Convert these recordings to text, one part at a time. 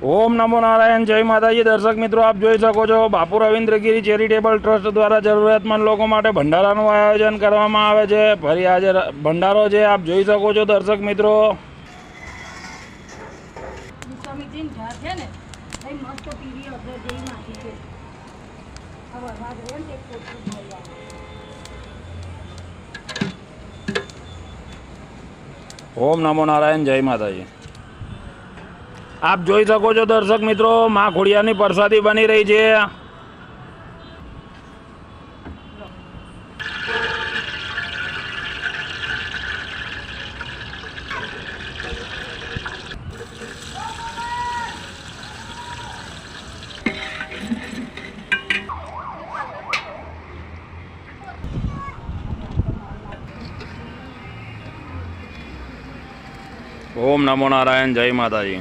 ओम नमो नारायण जय माताजी। दर्शक मित्रों आप જોઈ શકો છો બાપુ રવિન્દ્રગીરી ચેરિટેબલ ટ્રસ્ટ દ્વારા જરૂરિયાતમંદ લોકો માટે ભંડારાનું આયોજન કરવામાં આવે છે। ફરી આજે ભંડારો છે, આપ જોઈ શકો છો દર્શક મિત્રો। ओम नमो नारायण जय माताजी। आप જોઈ શકો છો દર્શક મિત્રો માં ખોડિયારની પ્રસાદી બની રહી છે। ओम नमो नारायण जय माताजी।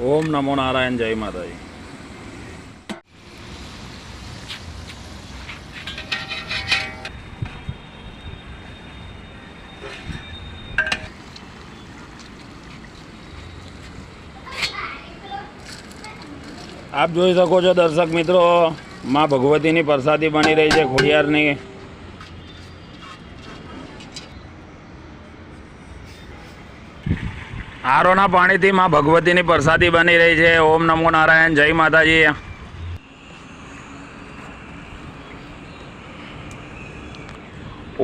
ओम नमो नारायण जय माताजी। आप જોઈ શકો છો દર્શક મિત્રો માં ભગવતીની પ્રસાદી બની રહી છે ખોડિયારની। આરોના પાણીથી માં ભગવતીની પ્રસાદી બની રહી છે। ઓમ નમો નારાયણ જય માતાજી।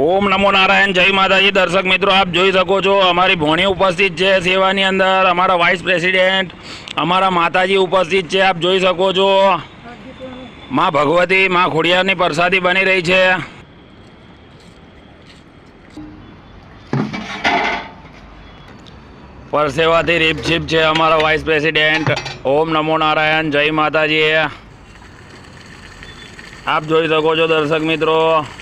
ओम नमो नारायण जय माताजी। दर्शक मित्रों आप જોઈ શકો છો અમારી ભોણી ઉપસ્થિત છે સેવાની અંદર, અમારા વાઇસ પ્રેસિડેન્ટ, અમારા માતાજી ઉપસ્થિત છે। आप જોઈ શકો છો માં ભગવતી માં ખોડિયારની પ્રસાદી બની રહી છે। પરસેવાથી રીપછીપ છે અમારા વાઇસ પ્રેસિડેન્ટ। ओम नमो नारायण जय माताजी। आप જોઈ શકો છો દર્શક મિત્રો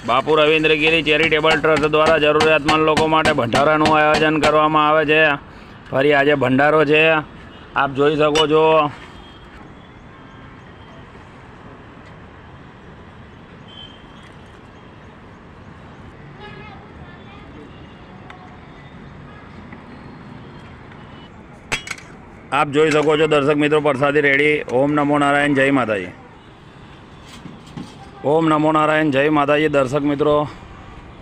બાપુ રવિન્દ્રગીરી ચેરિટેબલ ટ્રસ્ટ દ્વારા જરૂરિયાતમંદ લોકો માટે ભંડારાનું આયોજન કરવામાં આવે છે। ફરી આજે ભંડારો છે, આપ જોઈ શકો છો। आप જોઈ શકો છો દર્શક મિત્રો પ્રસાદી રેડી। ओम नमो नारायण जय माताजी। ओम नमो नारायण जय माताजी। दर्शक मित्रों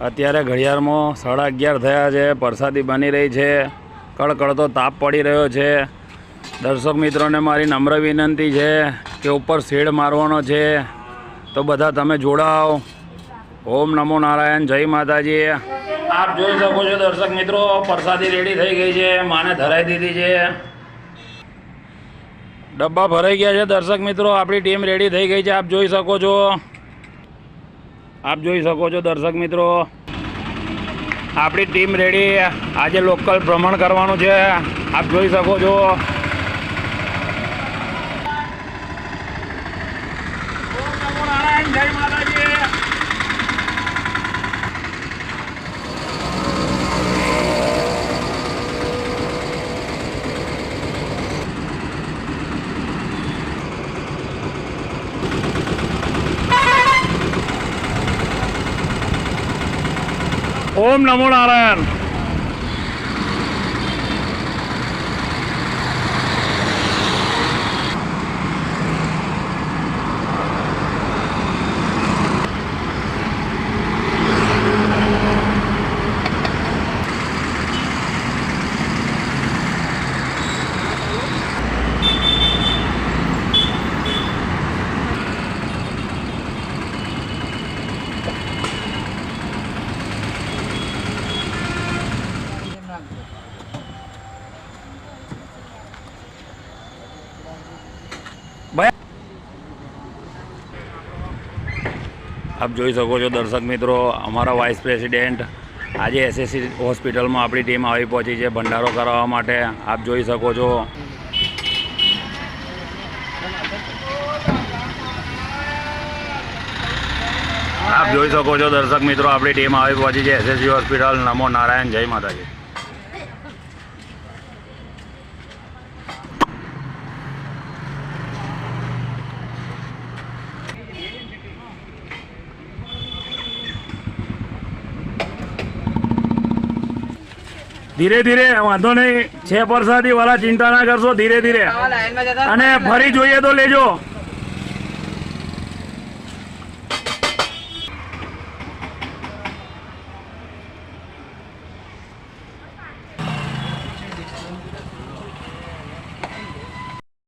अत्यारे घड़ियाळ में 11:30 थया छे, प्रसादी बनी रही है, कड़कड़तो ताप पड़ी रह्यो छे। दर्शक मित्रों ने मारी नम्र विनंती है कि ऊपर शेड मारवानो छे, तो बधा तमे जोड़ाओ। ओम नमो नारायण जय माताजी। आप જોઈ શકો છો દર્શક મિત્રો प्रसादी रेडी थई गई है, माने धराई दीधी है, डब्बा भराई गया है। दर्शक मित्रों अपनी टीम रेडी थई गई है, आप જોઈ શકો છો। आप જોઈ શકો છો દર્શક મિત્રો આપણી ટીમ રેડી આજે લોકલ ભ્રમણ કરવાનું છે। આપ જોઈ શકો છો। ઓમ નમો નારાયણ જય માતાજી। ओम नमो नारायण। आप જોઈ શકો છો દર્શક મિત્રો અમારા વાઇસ પ્રેસિડેન્ટ આજે એસએસસી હોસ્પિટલમાં આપણી ટીમ આવી પહોંચી છે ભંડારો કરાવવા માટે। આપ જોઈ શકો છો। આપ જોઈ શકો છો દર્શક મિત્રો, આપણી ટીમ આવી પહોંચી છે એસએસજી હોસ્પિટલ. નમો નારાયણ, જય માતાજી. ધીરે ધીરે, વાંધો નહીં, છે પ્રસાદી વાળા, ચિંતા ના કરશો, ધીરે ધીરે. અને ફરી જોઈએ તો લેજો.